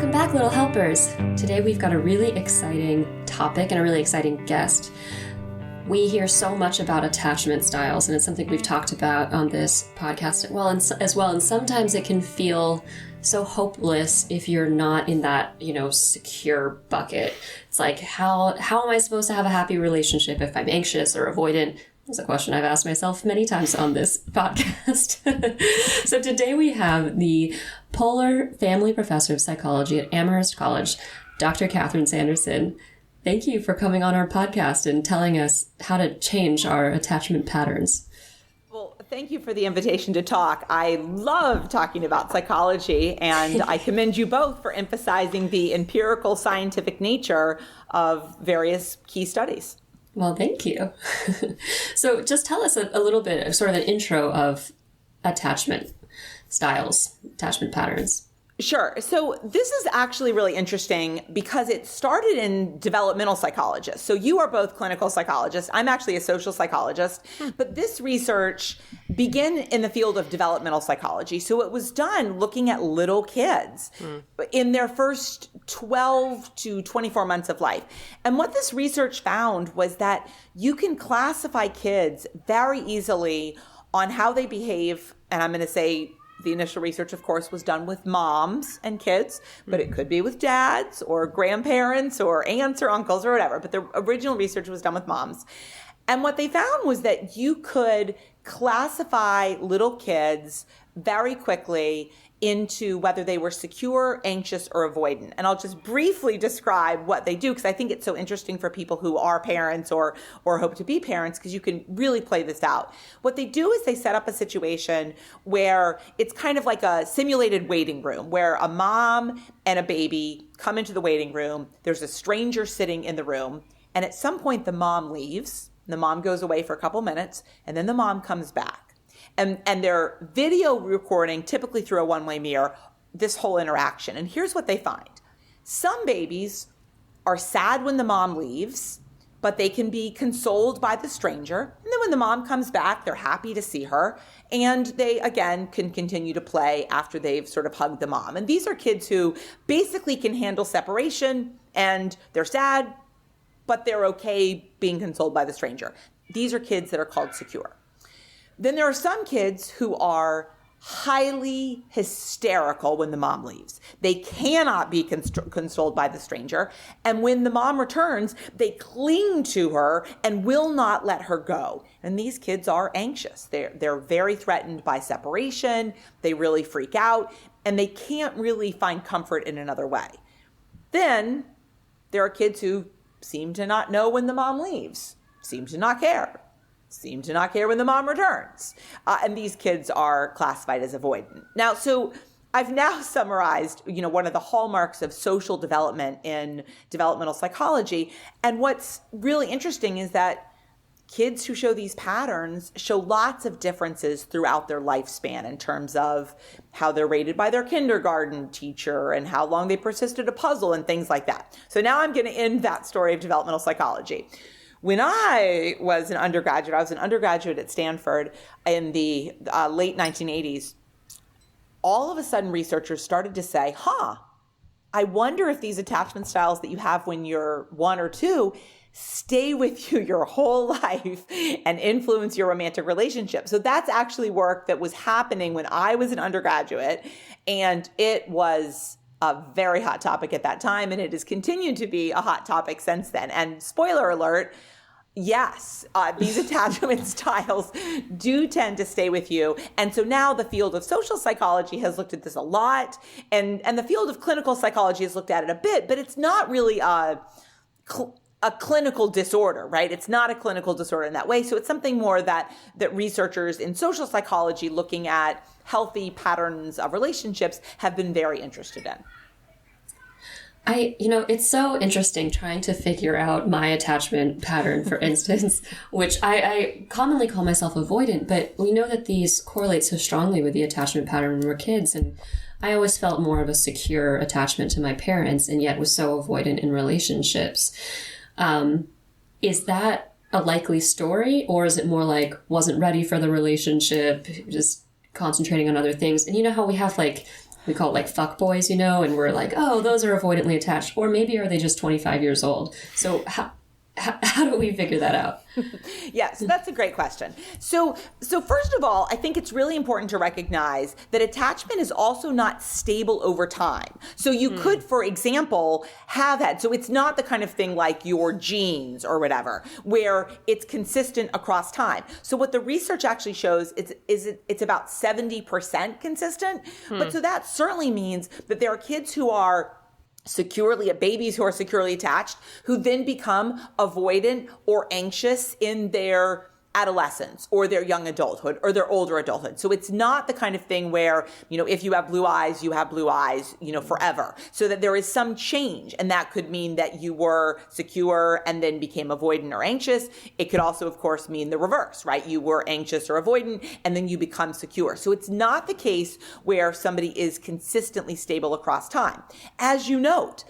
Welcome back, little helpers. Today we've got a really exciting topic and a really exciting guest. We hear so much about attachment styles, and it's something we've talked about on this podcast as well. And sometimes it can feel so hopeless if you're not in that, secure bucket. It's like, how am I supposed to have a happy relationship if I'm anxious or avoidant? That's a question I've asked myself many times on this podcast. So today we have the Polar Family Professor of Psychology at Amherst College, Dr. Catherine Sanderson. Thank you for coming on our podcast and telling us how to change our attachment patterns. Well, thank you for the invitation to talk. I love talking about psychology, and I commend you both for emphasizing the empirical scientific nature of various key studies. Well, thank you. So just tell us a little bit of sort of an intro of attachment styles, attachment patterns. Sure. So this is actually really interesting because it started in developmental psychologists. So you are both clinical psychologists. I'm actually a social psychologist. But this research began in the field of developmental psychology. So it was done looking at little kids in their first 12 to 24 months of life. And what this research found was that you can classify kids very easily on how they behave. And I'm going to say the initial research, of course, was done with moms and kids, but it could be with dads or grandparents or aunts or uncles or whatever. But the original research was done with moms. And what they found was that you could classify little kids very quickly into whether they were secure, anxious, or avoidant. And I'll just briefly describe what they do because I think it's so interesting for people who are parents or hope to be parents because you can really play this out. What they do is they set up a situation where it's kind of like a simulated waiting room where a mom and a baby come into the waiting room. There's a stranger sitting in the room. And at some point, the mom leaves. The mom goes away for a couple minutes, and then the mom comes back. And they're video recording, typically through a one-way mirror, this whole interaction. And here's what they find. Some babies are sad when the mom leaves, but they can be consoled by the stranger. And then when the mom comes back, they're happy to see her. And they, again, can continue to play after they've sort of hugged the mom. And these are kids who basically can handle separation, and they're sad, but they're okay being consoled by the stranger. These are kids that are called secure. Then there are some kids who are highly hysterical when the mom leaves. They cannot be consoled by the stranger. And when the mom returns, they cling to her and will not let her go. And these kids are anxious. They're very threatened by separation. They really freak out, and they can't really find comfort in another way. Then there are kids who seem to not know when the mom leaves, seem to not care when the mom returns. And these kids are classified as avoidant. Now, so I've now summarized, one of the hallmarks of social development in developmental psychology. And what's really interesting is that kids who show these patterns show lots of differences throughout their lifespan in terms of how they're rated by their kindergarten teacher and how long they persisted a puzzle and things like that. So now I'm going to end that story of developmental psychology. When I was an undergraduate at Stanford in the late 1980s. All of a sudden, researchers started to say, I wonder if these attachment styles that you have when you're 1 or 2 stay with you your whole life and influence your romantic relationship. So that's actually work that was happening when I was an undergraduate, and it was a very hot topic at that time, and it has continued to be a hot topic since then. And spoiler alert, yes, these attachment styles do tend to stay with you. And so now the field of social psychology has looked at this a lot, and the field of clinical psychology has looked at it a bit, but it's not really a clinical disorder, right? It's not a clinical disorder in that way. So it's something more that researchers in social psychology looking at healthy patterns of relationships have been very interested in. It's so interesting trying to figure out my attachment pattern, for instance, which I commonly call myself avoidant, but we know that these correlate so strongly with the attachment pattern when we're kids. And I always felt more of a secure attachment to my parents and yet was so avoidant in relationships. Is that a likely story, or is it more like wasn't ready for the relationship, just concentrating on other things? And you know how we have like we call it like fuck boys, and we're like, oh, those are avoidantly attached, or maybe are they just 25 years old? So how do we figure that out? Yes, that's a great question. So first of all, I think it's really important to recognize that attachment is also not stable over time. So you could, for example, have had, so it's not the kind of thing like your genes or whatever, where it's consistent across time. So what the research actually shows is it's about 70% consistent. But so that certainly means that there are kids who are babies who are securely attached, who then become avoidant or anxious in their adolescence or their young adulthood or their older adulthood. So it's not the kind of thing where, if you have blue eyes, you have blue eyes, forever. So that there is some change. And that could mean that you were secure and then became avoidant or anxious. It could also, of course, mean the reverse, right? You were anxious or avoidant and then you become secure. So it's not the case where somebody is consistently stable across time. As you note,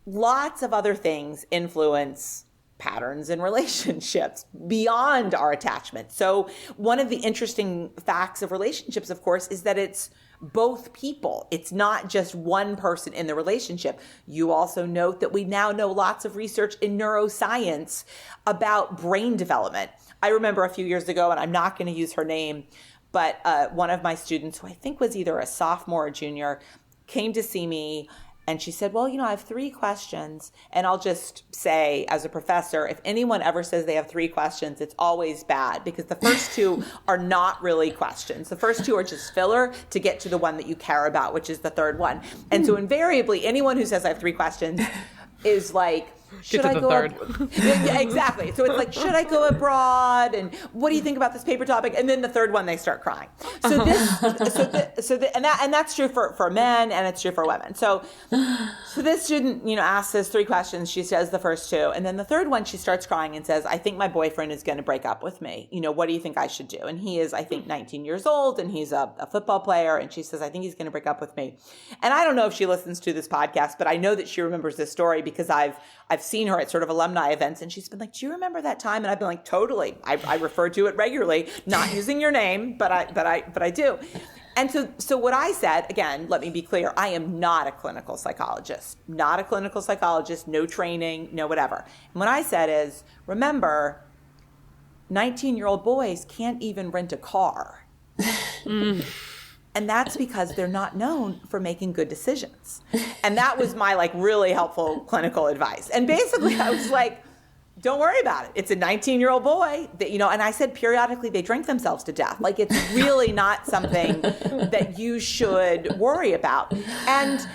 lots of other things influence patterns in relationships beyond our attachment. So one of the interesting facts of relationships, of course, is that it's both people. It's not just one person in the relationship. You also note that we now know lots of research in neuroscience about brain development. I remember a few years ago, and I'm not going to use her name, but one of my students, who I think was either a sophomore or junior, came to see me. And she said, well, I have 3 questions. And I'll just say, as a professor, if anyone ever says they have 3 questions, it's always bad, because the first 2 are not really questions. The first 2 are just filler to get to the one that you care about, which is the third one. And so invariably, anyone who says I have 3 questions is like, should I go third? Yeah, exactly. So it's like, should I go abroad? And what do you think about this paper topic? And then the third one, they start crying. So and that's true for men, and it's true for women. So this student, asks us 3 questions. She says the first 2, and then the third one, she starts crying and says, I think my boyfriend is going to break up with me. What do you think I should do? And he is, I think, 19 years old, and he's a football player. And she says, I think he's going to break up with me. And I don't know if she listens to this podcast, but I know that she remembers this story because I've seen her at sort of alumni events, and she's been like, do you remember that time? And I've been like, totally. I refer to it regularly, not using your name, but I do. And so what I said, again, let me be clear, I am not a clinical psychologist, no training, no whatever. And what I said is, remember, 19-year-old boys can't even rent a car. And that's because they're not known for making good decisions. And that was my really helpful clinical advice. And basically I was like, don't worry about it. It's a 19-year-old boy that, and I said periodically they drink themselves to death. It's really not something that you should worry about. And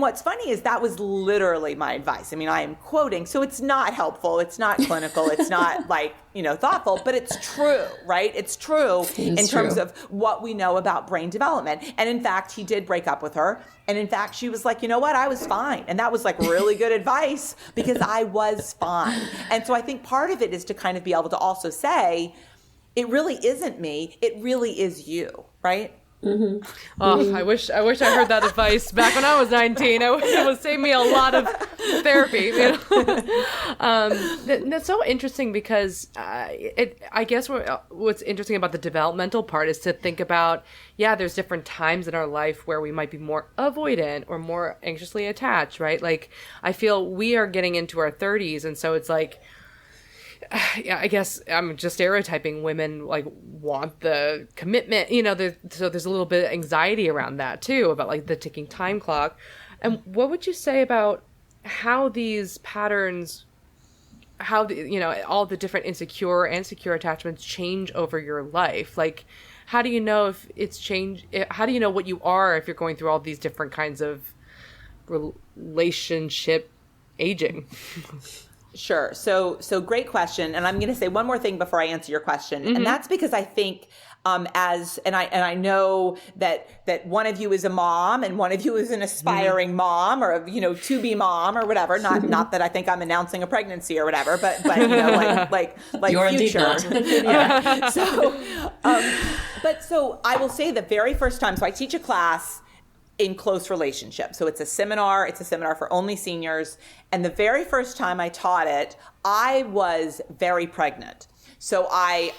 what's funny is that was literally my advice. I mean, I am quoting, so it's not helpful. It's not clinical. It's not thoughtful, but it's true, right? It's true in terms of what we know about brain development. And in fact, he did break up with her. And in fact, she was like, you know what? I was fine. And that was really good advice, because I was fine. And so I think part of it is to kind of be able to also say, it really isn't me. It really is you, right? Mm-hmm. Oh, I wish I heard that advice back when I was 19. It would save me a lot of therapy. That's so interesting, because I guess what's interesting about the developmental part is to think about, there's different times in our life where we might be more avoidant or more anxiously attached, right? I feel we are getting into our 30s, and so it's I guess I'm just stereotyping women want the commitment, so there's a little bit of anxiety around that too, about the ticking time clock. And what would you say about how these patterns, all the different insecure and secure attachments change over your life? How do you know if it's changed? How do you know what you are if you're going through all these different kinds of relationship aging? Sure. So great question. And I'm going to say one more thing before I answer your question. Mm-hmm. And that's because I think I know that one of you is a mom and one of you is an aspiring mom, or to be mom or whatever. Not that I think I'm announcing a pregnancy or whatever, but like you're future. Indeed not. So I will say the very first time. So I teach a class in close relationship. So it's a seminar for only seniors. And the very first time I taught it, I was very pregnant. So I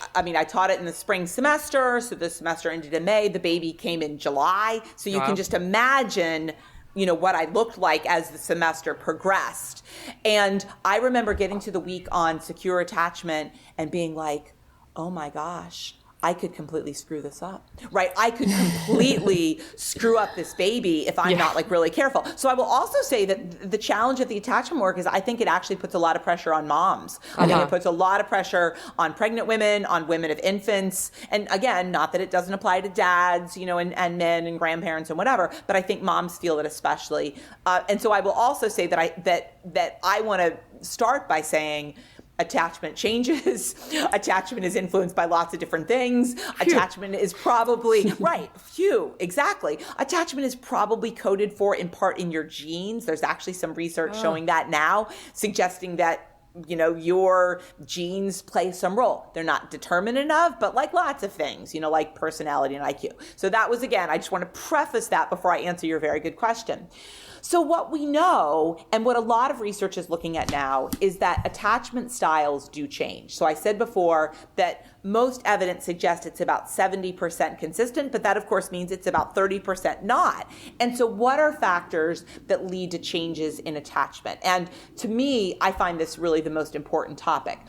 taught it in the spring semester. So the semester ended in May. The baby came in July. So you can just imagine, what I looked like as the semester progressed. And I remember getting to the week on secure attachment and being like, oh my gosh, I could completely screw this up, right? I could completely screw up this baby if I'm not really careful. So I will also say that the challenge of the attachment work is I think it actually puts a lot of pressure on moms. I think it puts a lot of pressure on pregnant women, on women of infants. And again, not that it doesn't apply to dads, and men and grandparents and whatever, but I think moms feel it especially. And so I will also say that I want to start by saying, attachment changes. Attachment is influenced by lots of different things. Attachment is probably, exactly. Attachment is probably coded for in part in your genes. There's actually some research showing that now, suggesting that, your genes play some role. They're not determinant of, but like lots of things, like personality and IQ. So that was, again, I just want to preface that before I answer your very good question. So what we know, and what a lot of research is looking at now, is that attachment styles do change. So I said before that most evidence suggests it's about 70% consistent, but that of course means it's about 30% not. And so what are factors that lead to changes in attachment? And to me, I find this really the most important topic.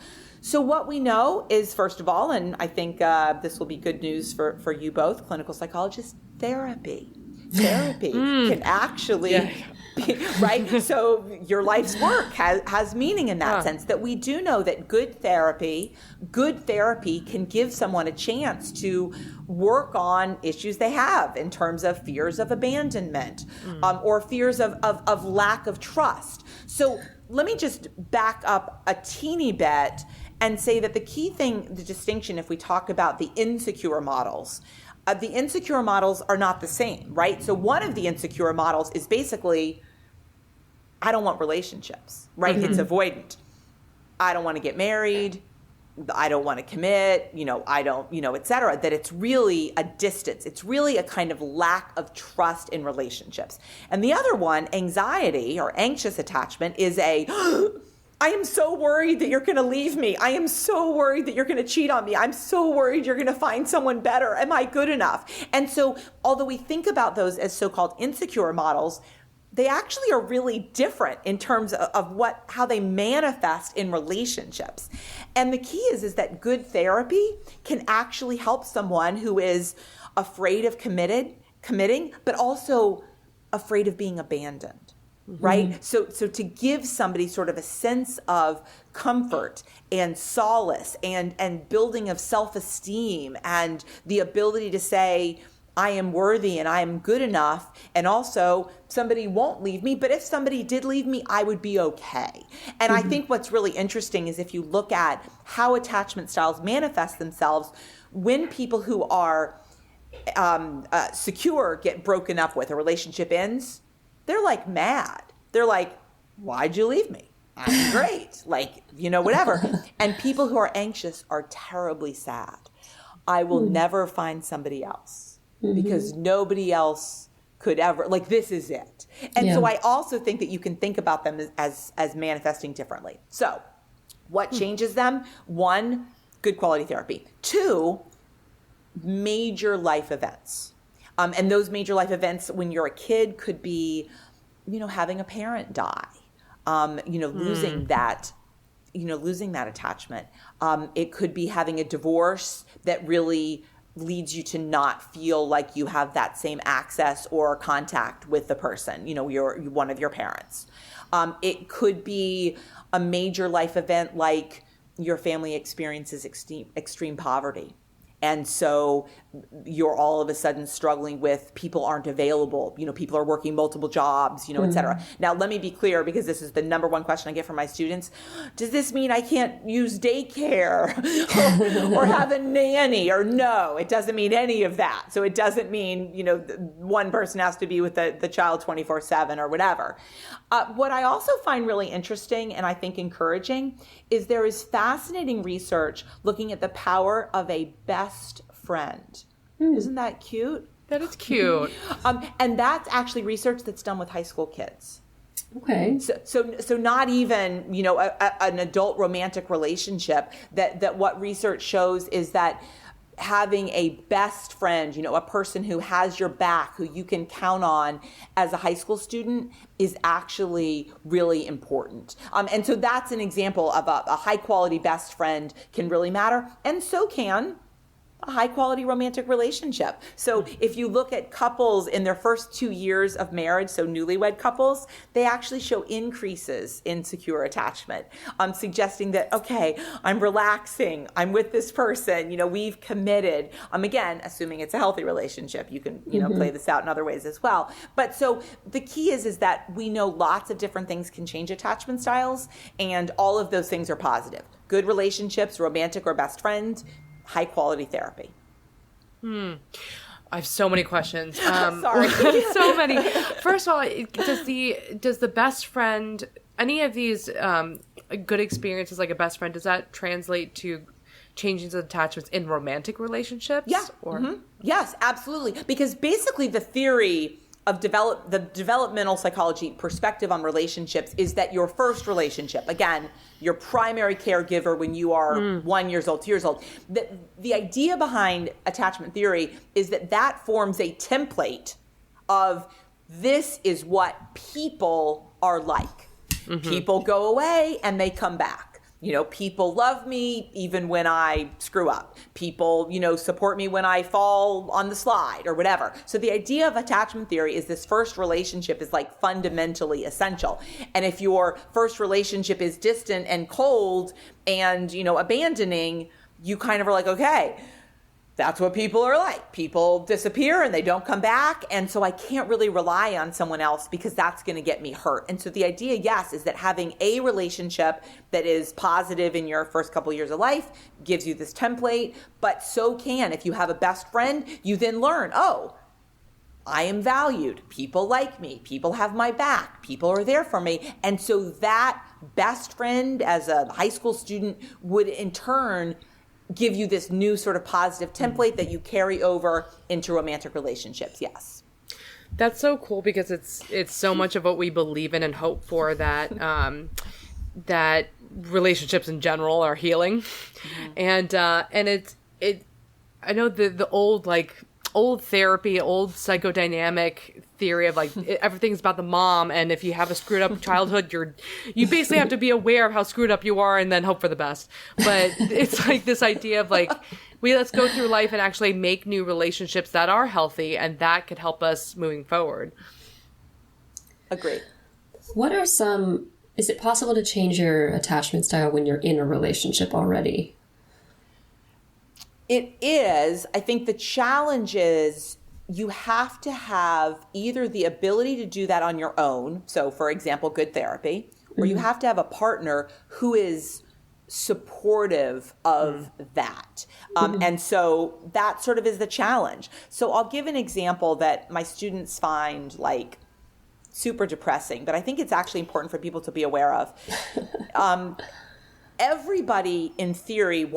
So what we know is, first of all, and I think this will be good news for you both, clinical psychologists, therapy. Therapy can actually be, right? So your life's work has meaning in that sense, that we do know that good therapy can give someone a chance to work on issues they have in terms of fears of abandonment or fears of lack of trust. So let me just back up a teeny bit and say that the key thing, the distinction, if we talk about the insecure models, the insecure models are not the same, right? So one of the insecure models is basically, I don't want relationships, right? It's avoidant. I don't want to get married. I don't want to commit, I don't, et cetera. That it's really a distance. It's really a kind of lack of trust in relationships. And the other one, anxiety or anxious attachment, is I am so worried that you're going to leave me. I am so worried that you're going to cheat on me. I'm so worried you're going to find someone better. Am I good enough? And so although we think about those as so-called insecure models, they actually are really different in terms of how they manifest in relationships. And the key is that good therapy can actually help someone who is afraid of committing, but also afraid of being abandoned. Right? So to give somebody sort of a sense of comfort and solace and building of self-esteem and the ability to say, I am worthy and I am good enough, and also somebody won't leave me, but if somebody did leave me, I would be okay. And I think what's really interesting is if you look at how attachment styles manifest themselves, when people who are secure get broken up with, a relationship ends, they're like mad. They're like, why'd you leave me? I'm great. Whatever. And people who are anxious are terribly sad. I will never find somebody else because nobody else could ever, this is it. And so I also think that you can think about them as manifesting differently. So what changes them? One, good quality therapy. Two, major life events. And those major life events when you're a kid could be, having a parent die, losing that attachment. It could be having a divorce that really leads you to not feel like you have that same access or contact with the person, one of your parents. It could be a major life event like your family experiences extreme poverty. And so you're all of a sudden struggling with people aren't available, people are working multiple jobs, et cetera. Now, let me be clear, because this is the number one question I get from my students. Does this mean I can't use daycare or have a nanny? Or no, it doesn't mean any of that. So it doesn't mean, one person has to be with the child 24/7 or whatever. What I also find really interesting and I think encouraging is there is fascinating research looking at the power of a best friend. Isn't that cute? That is cute. And that's actually research that's done with high school kids. Okay. So not even, an adult romantic relationship, that what research shows is that having a best friend, a person who has your back, who you can count on as a high school student, is actually really important. And so that's an example of a high quality best friend can really matter. And so can a high quality romantic relationship. So if you look at couples in their first 2 years of marriage, so newlywed couples, they actually show increases in secure attachment, suggesting that, okay, I'm relaxing, I'm with this person, we've committed. Again, assuming it's a healthy relationship, you can, play this out in other ways as well. But so the key is that we know lots of different things can change attachment styles, and all of those things are positive. Good relationships, romantic or best friends, high quality therapy. I have so many questions. Sorry. So many. First of all, does the best friend, any of these good experiences like a best friend, does that translate to changes of attachments in romantic relationships? Yeah. Or? Yes, absolutely. Because basically the theory of the developmental psychology perspective on relationships is that your first relationship, again, your primary caregiver when you are 1 year old, 2 years old, the idea behind attachment theory is that forms a template of this is what people are like. People go away and they come back. People love me even when I screw up. People, support me when I fall on the slide or whatever. So the idea of attachment theory is this first relationship is like fundamentally essential. And if your first relationship is distant and cold and, abandoning, you kind of are like, okay, that's what people are like. People disappear and they don't come back. And so I can't really rely on someone else because that's going to get me hurt. And so the idea, yes, is that having a relationship that is positive in your first couple years of life gives you this template. But so can, if you have a best friend, you then learn, oh, I am valued. People like me. People have my back. People are there for me. And so that best friend as a high school student would in turn give you this new sort of positive template that you carry over into romantic relationships. Yes. That's so cool because it's so much of what we believe in and hope for, that that relationships in general are healing. And it's I know the old therapy, old psychodynamic theory of everything's about the mom, and if you have a screwed up childhood, you basically have to be aware of how screwed up you are and then hope for the best. But it's like this idea of let's go through life and actually make new relationships that are healthy, and that could help us moving forward. Agreed. Is it possible to change your attachment style when you're in a relationship already? It is. I think the challenge is you have to have either the ability to do that on your own. So, for example, good therapy, or you have to have a partner who is supportive of that. And so that sort of is the challenge. So I'll give an example that my students find super depressing, but I think it's actually important for people to be aware of. Everybody in theory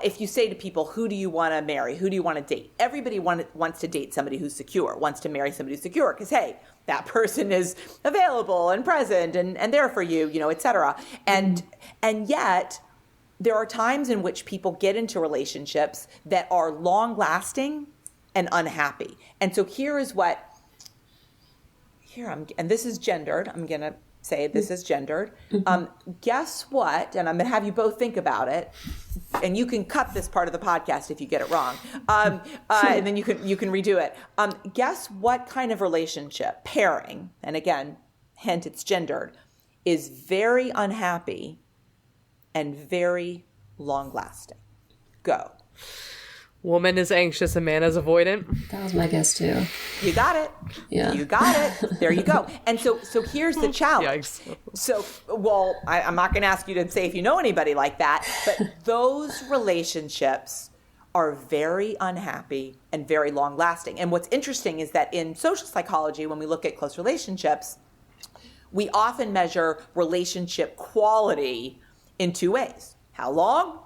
if you say to people, who do you want to marry? Who do you want to date? Everybody wants to date somebody who's secure, wants to marry somebody who's secure because, hey, that person is available and present and there for you, et cetera. And yet there are times in which people get into relationships that are long lasting and unhappy. And so and this is gendered. I'm going to say this is gendered. Guess what? And I'm going to have you both think about it. And you can cut this part of the podcast if you get it wrong. And then you can redo it. Guess what kind of relationship, pairing, and again, hint it's gendered, is very unhappy and very long lasting? Go. Woman is anxious, a man is avoidant. That was my guess too. You got it. Yeah. You got it. There you go. And so here's the challenge. Yikes. So, I'm not going to ask you to say if you know anybody like that, but those relationships are very unhappy and very long lasting. And what's interesting is that in social psychology, when we look at close relationships, we often measure relationship quality in two ways. How long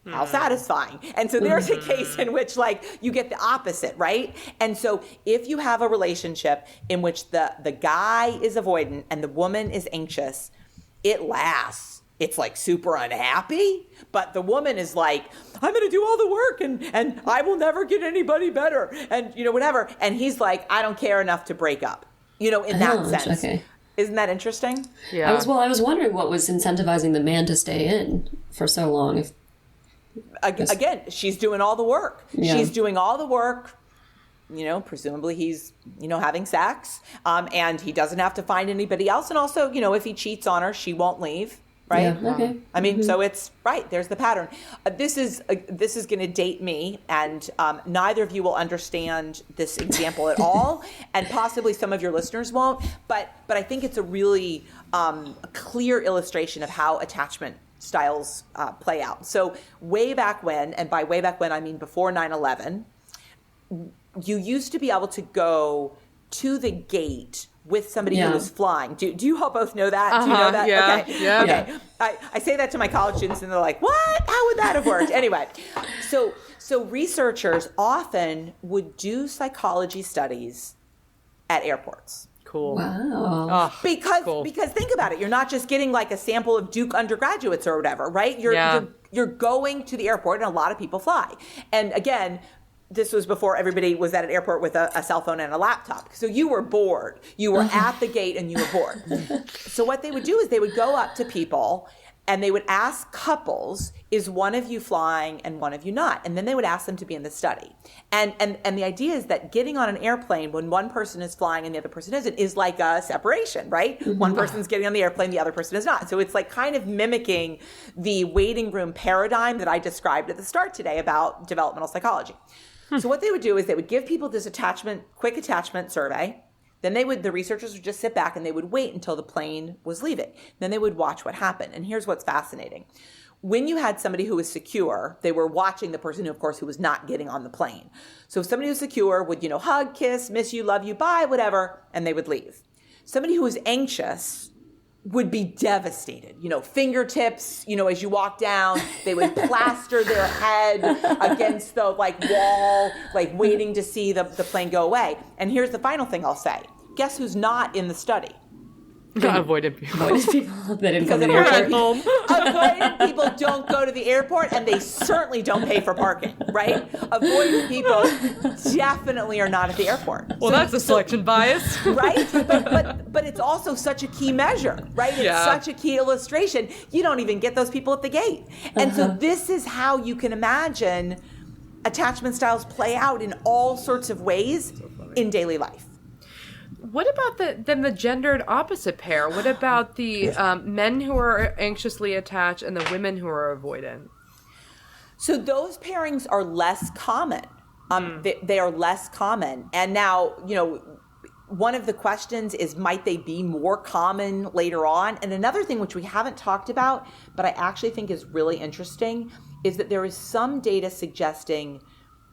How satisfying. And so there's a case in which like you get the opposite, right? And so if you have a relationship in which the guy is avoidant and the woman is anxious, it lasts. It's like super unhappy, but the woman is like, I'm going to do all the work and I will never get anybody better. And, whatever. And he's like, I don't care enough to break up, in that sense. Okay. Isn't that interesting? Yeah. I was wondering what was incentivizing the man to stay in for so long. Again, she's doing all the work. Yeah. She's doing all the work. Presumably he's, having sex. And he doesn't have to find anybody else. And also, if he cheats on her, she won't leave. Right? Yeah, okay. I mean, so it's right. There's the pattern. This is going to date me, and neither of you will understand this example at all, and possibly some of your listeners won't. But I think it's a really clear illustration of how attachment styles play out. So way back when, and by way back when I mean before 9/11, you used to be able to go to the gate with somebody who was flying. Do you all both know that? Do you know that? Yeah, okay. yeah. Okay. I say that to my college students and they're like, what? How would that have worked? Anyway, so researchers often would do psychology studies at airports. Cool. Wow. Oh, Because think about it. You're not just getting like a sample of Duke undergraduates or whatever, right? You're going to the airport, and a lot of people fly. And again, this was before everybody was at an airport with a cell phone and a laptop. So you were bored. You were at the gate and you were bored. So what they would do is they would go up to people and they would ask couples, is one of you flying and one of you not? And then they would ask them to be in the study. And the idea is that getting on an airplane when one person is flying and the other person isn't is like a separation, right? Mm-hmm. One person's getting on the airplane, the other person is not. So it's like kind of mimicking the waiting room paradigm that I described at the start today about developmental psychology. So what they would do is they would give people this quick attachment survey. Then the researchers would just sit back and they would wait until the plane was leaving. Then they would watch what happened. And here's what's fascinating. When you had somebody who was secure, they were watching the person who was not getting on the plane. So if somebody who was secure would, hug, kiss, miss you, love you, bye, whatever, and they would leave. Somebody who was anxious would be devastated. Fingertips, as you walk down, they would plaster their head against the wall, waiting to see the plane go away. And here's the final thing I'll say. Guess who's not in the study? Avoidant people. Avoidant people that didn't go to the Because airport. avoidant people don't go to the airport, and they certainly don't pay for parking, right? Avoidant people definitely are not at the airport. Well, that's a selection bias. Right? But it's also such a key measure, right? It's such a key illustration. You don't even get those people at the gate. And so this is how you can imagine attachment styles play out in all sorts of ways in daily life. What about the gendered opposite pair? What about the men who are anxiously attached and the women who are avoidant? So those pairings are less common. They are less common. And now, one of the questions is, might they be more common later on? And another thing which we haven't talked about, but I actually think is really interesting, is that there is some data suggesting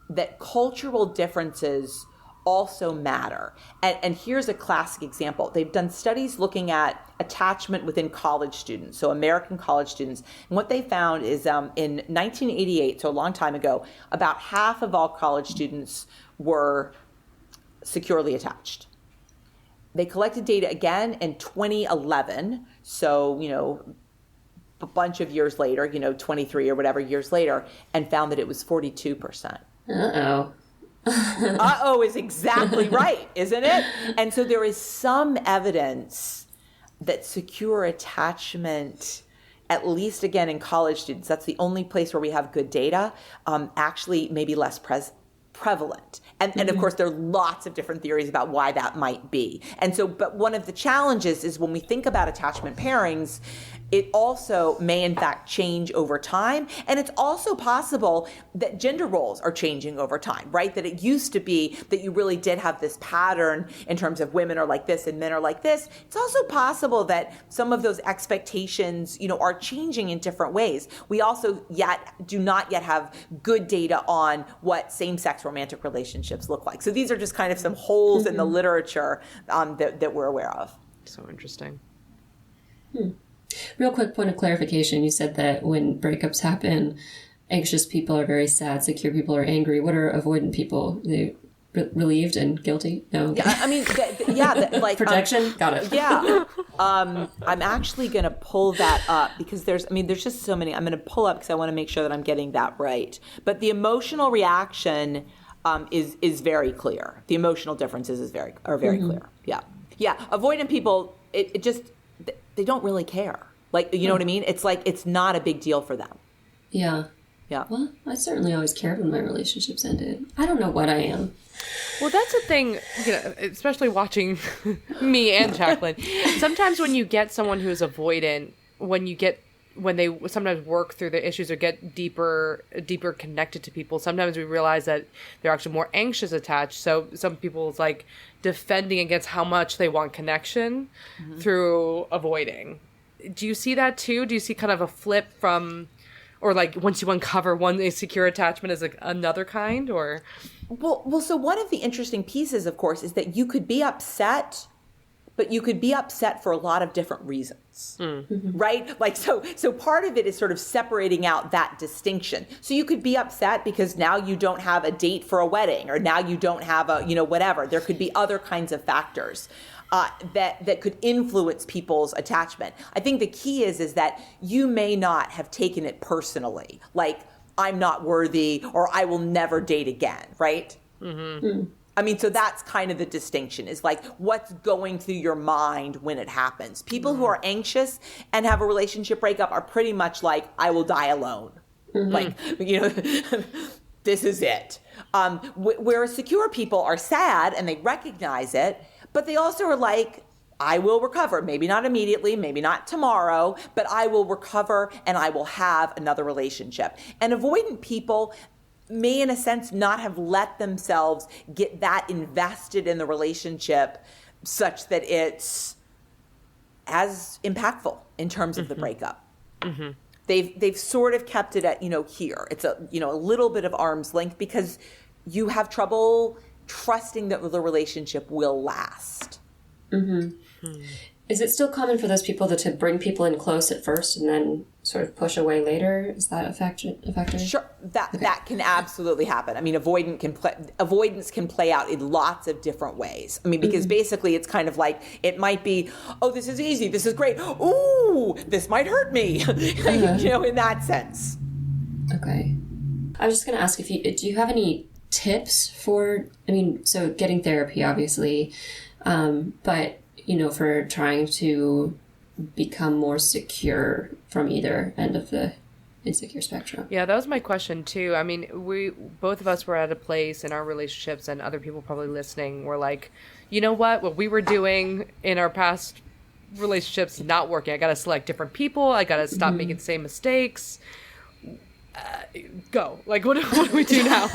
that cultural differences also matter. And here's a classic example. They've done studies looking at attachment within college students, so American college students. And what they found is in 1988, so a long time ago, about half of all college students were securely attached. They collected data again in 2011, so, a bunch of years later, 23 or whatever years later, and found that it was 42%. Uh-oh. Uh-oh is exactly right, isn't it? And so there is some evidence that secure attachment, at least again in college students, that's the only place where we have good data, actually maybe less prevalent. And of course, there are lots of different theories about why that might be. And so, but one of the challenges is when we think about attachment pairings, it also may in fact change over time. And it's also possible that gender roles are changing over time, right? That it used to be that you really did have this pattern in terms of women are like this and men are like this. It's also possible that some of those expectations, are changing in different ways. We also do not yet have good data on what same-sex romantic relationships look like. So these are just kind of some holes in the literature that we're aware of. So interesting. Real quick point of clarification. You said that when breakups happen, anxious people are very sad, secure people are angry. What are avoidant people? They relieved and guilty? No. Yeah, I mean, like projection. Got it. Yeah. I'm actually going to pull that up because there's just so many. I'm going to pull up because I want to make sure that I'm getting that right. But the emotional reaction is very clear. The emotional differences are very clear. Yeah. Yeah. Avoidant people, it just, they don't really care. Like, you know what I mean? It's like, it's not a big deal for them. Yeah. Yeah. Well, I certainly always cared when my relationships ended. I don't know what I am. Well, that's the thing, especially watching me and Jacqueline. Sometimes when you get someone who's avoidant, when they sometimes work through the issues or get deeper connected to people, sometimes we realize that they're actually more anxious attached. So some people's like defending against how much they want connection through avoiding. Do you see that too? Do you see kind of a flip from, or like once you uncover one insecure attachment as another kind, or? Well, so one of the interesting pieces, of course, is that you could be upset, but you could be upset for a lot of different reasons, right? Like, so part of it is sort of separating out that distinction. So you could be upset because now you don't have a date for a wedding, or now you don't have a, whatever. There could be other kinds of factors that could influence people's attachment. I think the key is that you may not have taken it personally, like I'm not worthy or I will never date again, right? I mean, so that's kind of the distinction, is like what's going through your mind when it happens. People who are anxious and have a relationship breakup are pretty much like, I will die alone. Like, this is it. Whereas secure people are sad and they recognize it, but they also are like, I will recover. Maybe not immediately, maybe not tomorrow, but I will recover and I will have another relationship. And avoidant people may, in a sense, not have let themselves get that invested in the relationship such that it's as impactful in terms of the breakup. They've sort of kept it at, here. It's a little bit of arm's length because you have trouble trusting that the relationship will last. Is it still common for those people to bring people in close at first and then sort of push away later? Is that a factor? Sure, that can absolutely happen. I mean, avoidance can play out in lots of different ways. I mean, because basically it's kind of like, it might be, oh, this is easy, this is great. Ooh, this might hurt me, in that sense. Okay. I was just going to ask do you have any tips for, so getting therapy, obviously, but, for trying to become more secure from either end of the insecure spectrum? Yeah, that was my question too. I mean, both of us were at a place in our relationships, and other people probably listening were like, you know what we were doing in our past relationships not working. I got to select different people. I got to stop making the same mistakes. Go. Like, what do we do now?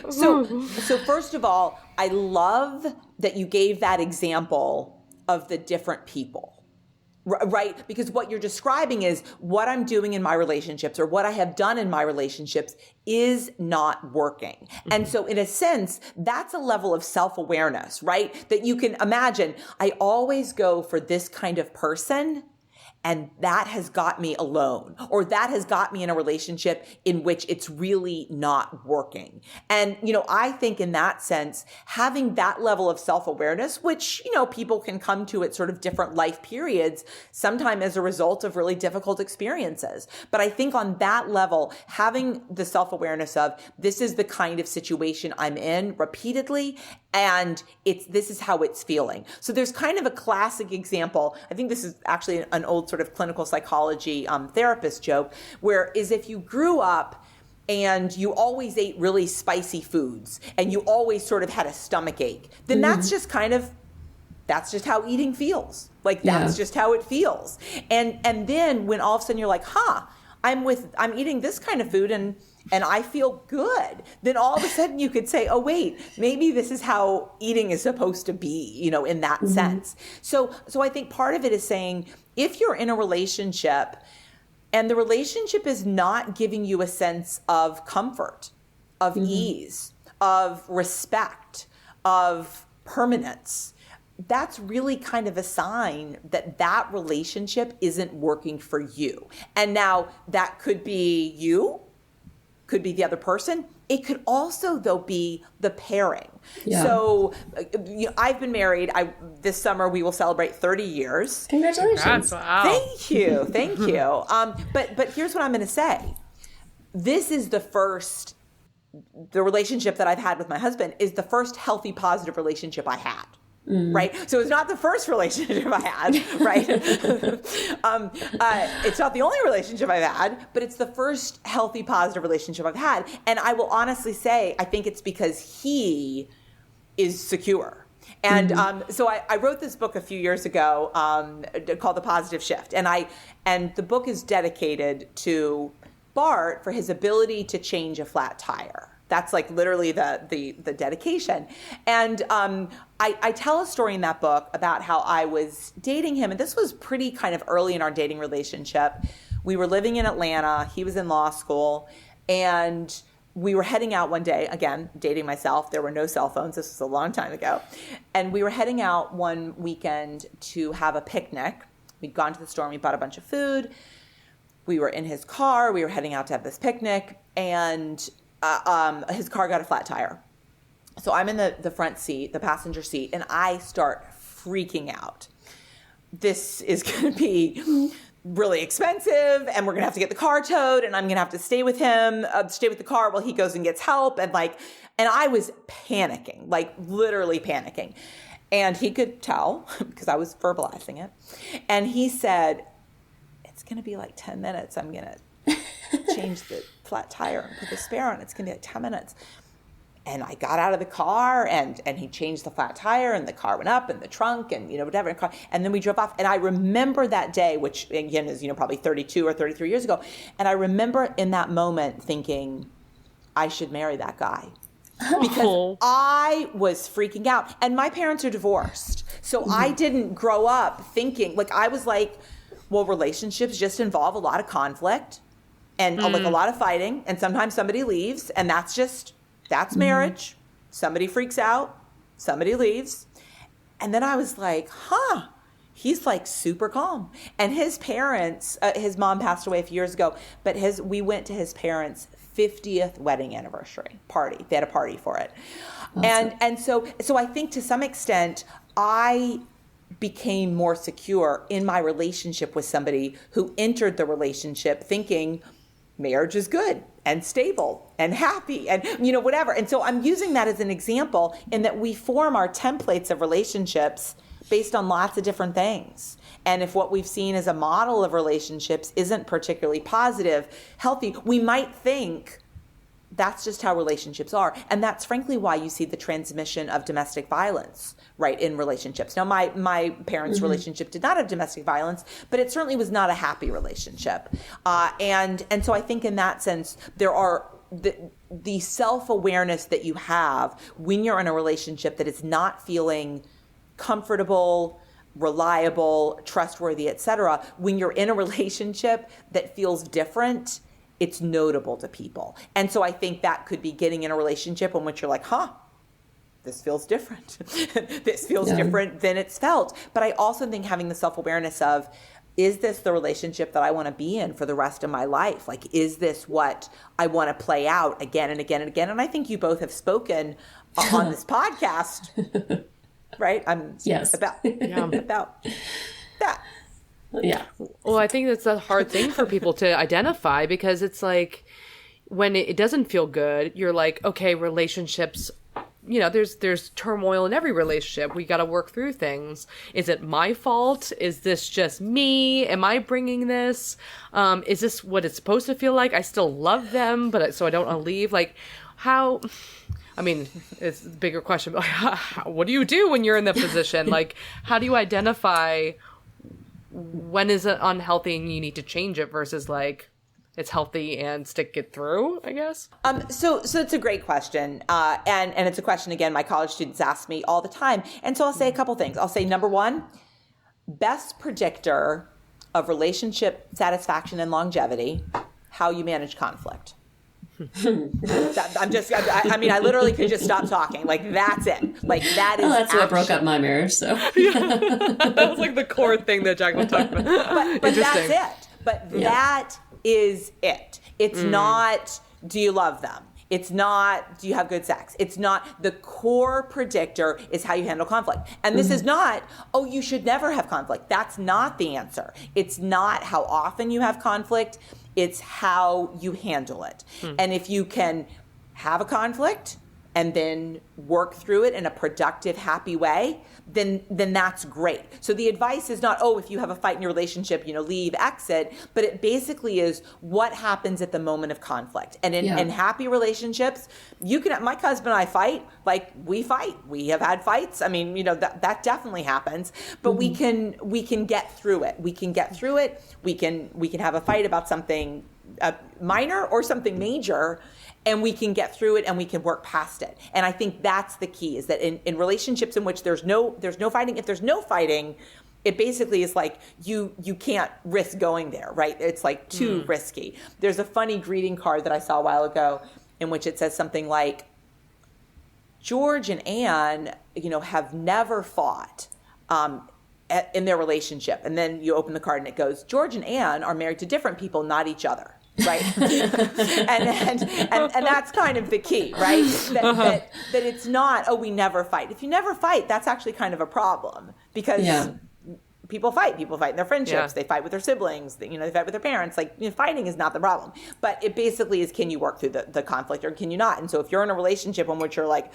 So first of all, I love that you gave that example of the different people, right? Because what you're describing is what I'm doing in my relationships, or what I have done in my relationships, is not working. And so in a sense, that's a level of self-awareness, right? That you can imagine, I always go for this kind of person, and that has got me alone, or that has got me in a relationship in which it's really not working. And, I think in that sense, having that level of self-awareness, which, people can come to at sort of different life periods, sometime as a result of really difficult experiences. But I think on that level, having the self-awareness of, this is the kind of situation I'm in repeatedly, and this is how it's feeling. So there's kind of a classic example. I think this is actually an old sort of clinical psychology therapist joke, where is if you grew up and you always ate really spicy foods and you always sort of had a stomach ache, then that's just how eating feels. Like, that's just how it feels. And then when all of a sudden you're like, I'm eating this kind of food and I feel good, then all of a sudden you could say, oh, wait, maybe this is how eating is supposed to be, in that sense. So I think part of it is saying, if you're in a relationship and the relationship is not giving you a sense of comfort, of ease, of respect, of permanence, that's really kind of a sign that relationship isn't working for you. And now that could be you, could be the other person. It could also, though, be the pairing. Yeah. So I've been married. This summer we will celebrate 30 years. Congratulations. Wow. Thank you. But here's what I'm going to say. This is the relationship that I've had with my husband is the first healthy, positive relationship I had. Right? So it's not the first relationship I had, right? It's not the only relationship I've had, but it's the first healthy, positive relationship I've had. And I will honestly say, I think it's because he is secure. And so I wrote this book a few years ago called The Positive Shift. And the book is dedicated to Bart for his ability to change a flat tire. That's like literally the dedication. And I tell a story in that book about how I was dating him. And this was pretty kind of early in our dating relationship. We were living in Atlanta. He was in law school. And we were heading out one day, again, dating myself. There were no cell phones. This was a long time ago. And we were heading out one weekend to have a picnic. We'd gone to the store and we bought a bunch of food. We were in his car. We were heading out to have this picnic. And his car got a flat tire. So I'm in the front seat, the passenger seat, and I start freaking out. This is going to be really expensive, and we're going to have to get the car towed, and I'm going to have to stay with the car while he goes and gets help. And I was panicking, like literally panicking. And he could tell because I was verbalizing it. And he said, it's going to be like 10 minutes. I'm going to change the flat tire and put the spare on. It's going to be like 10 minutes. And I got out of the car and he changed the flat tire and the car went up in the trunk and, whatever. And then we drove off. And I remember that day, which again is, probably 32 or 33 years ago. And I remember in that moment thinking, I should marry that guy. Because I was freaking out. And my parents are divorced. So I didn't grow up thinking, I was like, well, relationships just involve a lot of conflict. And a lot of fighting, and sometimes somebody leaves, and that's marriage. Somebody freaks out, somebody leaves. And then I was like, he's like super calm. And his parents, his mom passed away a few years ago, but we went to his parents' 50th wedding anniversary party. They had a party for it. Awesome. And so I think to some extent, I became more secure in my relationship with somebody who entered the relationship thinking, marriage is good and stable and happy and, whatever. And so I'm using that as an example in that we form our templates of relationships based on lots of different things. And if what we've seen as a model of relationships isn't particularly positive, healthy, we might think that's just how relationships are. And that's frankly why you see the transmission of domestic violence, right, in relationships. Now, my parents' relationship did not have domestic violence, but it certainly was not a happy relationship. And so I think in that sense, there are the self-awareness that you have when you're in a relationship that is not feeling comfortable, reliable, trustworthy, et cetera. When you're in a relationship that feels different, it's notable to people. And so I think that could be getting in a relationship in which you're like, this feels different. This feels different than it's felt. But I also think having the self-awareness of, is this the relationship that I want to be in for the rest of my life? Is this what I want to play out again and again and again? And I think you both have spoken on this podcast, right? About that. Yeah. Well, I think that's a hard thing for people to identify because it's like when it doesn't feel good, you're like, okay, relationships, there's turmoil in every relationship. We got to work through things. Is it my fault? Is this just me? Am I bringing this? Is this what it's supposed to feel like? I still love them, so I don't want to leave. How... I mean, it's a bigger question. But what do you do when you're in that position? How do you identify when is it unhealthy and you need to change it versus it's healthy and stick it through, I guess? So it's a great question. And it's a question, again, my college students ask me all the time. And so I'll say a couple things. I'll say, number one, best predictor of relationship satisfaction and longevity, how you manage conflict. I literally could just stop talking. That's it. That is that's what broke up my marriage, so. That was the core thing that Jack was talking about. But that's it. But that is it. It's not do you love them? It's not, do you have good sex? It's not, the core predictor is how you handle conflict. And this is not, oh, you should never have conflict. That's not the answer. It's not how often you have conflict. It's how you handle it. And if you can have a conflict and then work through it in a productive, happy way, then that's great. So the advice is not, oh, if you have a fight in your relationship, leave, exit, but it basically is what happens at the moment of conflict. And in happy relationships, my husband and I fight, like we fight. We have had fights. I mean, that definitely happens, but we can get through it. We can get through it. We can have a fight about something minor or something major, and we can get through it and we can work past it. And I think that's the key, is that in relationships in which there's no fighting, if there's no fighting, it basically is like you can't risk going there, right? It's like too risky. There's a funny greeting card that I saw a while ago in which it says something like, George and Anne, have never fought in their relationship. And then you open the card and it goes, George and Anne are married to different people, not each other. Right. and that's kind of the key, right? That it's not, oh, we never fight. If you never fight, that's actually kind of a problem, because people fight in their friendships. They fight with their siblings, they fight with their parents. Like, fighting is not the problem, but it basically is, can you work through the conflict or can you not? And so if you're in a relationship in which you're like,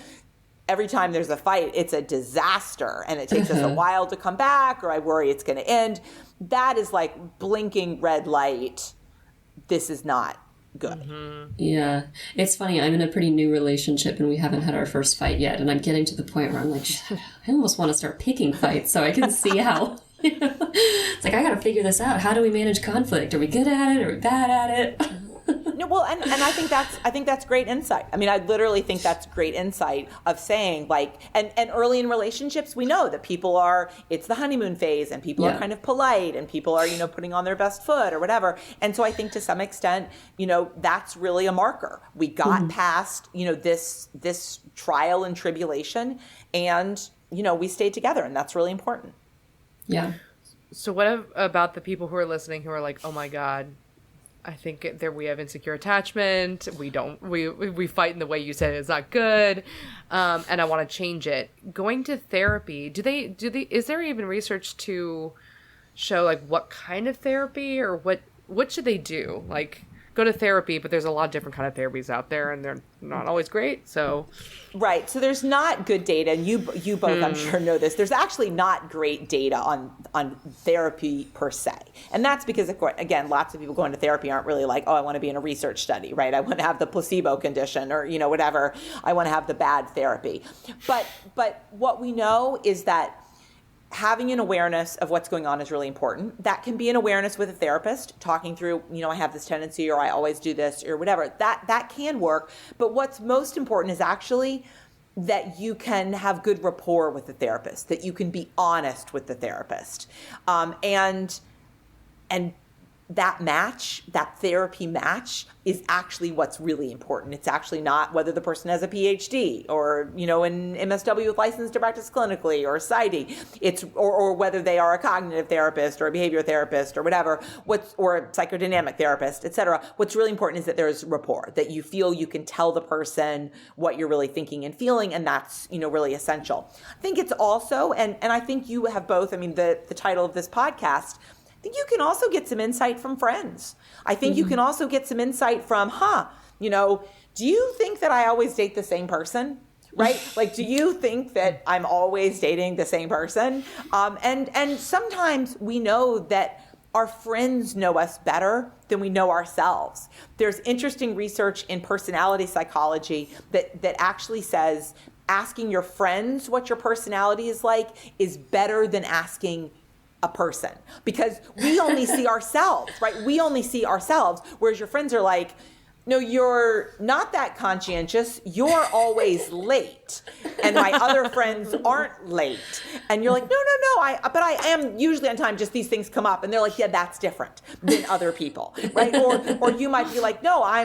every time there's a fight, it's a disaster and it takes us a while to come back, or I worry it's going to end, that is like blinking red light. This is not good. Yeah. It's funny. I'm in a pretty new relationship and we haven't had our first fight yet. And I'm getting to the point where I'm like, I almost want to start picking fights so I can see how, it's like, I got to figure this out. How do we manage conflict? Are we good at it? Are we bad at it? No, well, and I think that's great insight. I mean, I literally think that's great insight of saying, like, and early in relationships, we know that it's the honeymoon phase and people are kind of polite and people are, putting on their best foot or whatever. And so I think to some extent, that's really a marker. We got past, this trial and tribulation, and, we stayed together, and that's really important. Yeah. So what about the people who are listening who are like, oh my God, I think we have insecure attachment. We fight in the way you said it's not good, and I want to change it. Going to therapy, is there even research to show like what kind of therapy, or what should they do? Like, go to therapy, but there's a lot of different kind of therapies out there, and they're not always great. So, right. So there's not good data, and you both, I'm sure, know this. There's actually not great data on therapy per se, and that's because, again, lots of people going to therapy aren't really like, oh, I want to be in a research study, right? I want to have the placebo condition, or whatever. I want to have the bad therapy. But what we know is that having an awareness of what's going on is really important. That can be an awareness with a therapist, talking through, I have this tendency, or I always do this, or whatever. That can work. But what's most important is actually that you can have good rapport with the therapist, that you can be honest with the therapist. And that therapy match is actually what's really important. It's actually not whether the person has a PhD or, an MSW with license to practice clinically or PsyD. It's, or whether they are a cognitive therapist or a behavior therapist or whatever, or a psychodynamic therapist, et cetera. What's really important is that there's rapport, that you feel you can tell the person what you're really thinking and feeling, and that's, really essential. I think it's also, and I think you have both, the title of this podcast, I think you can also get some insight from friends. I think you can also get some insight from, do you think that I always date the same person? Right? Like, do you think that I'm always dating the same person? And sometimes we know that our friends know us better than we know ourselves. There's interesting research in personality psychology that actually says asking your friends what your personality is like is better than asking a person, because we only see ourselves, right? We only see ourselves, whereas your friends are like, no, you're not that conscientious. You're always late. and my other friends aren't late. And you're like, no, but I am usually on time, just these things come up. And they're like, yeah, that's different than other people, right? Or you might be like, no, I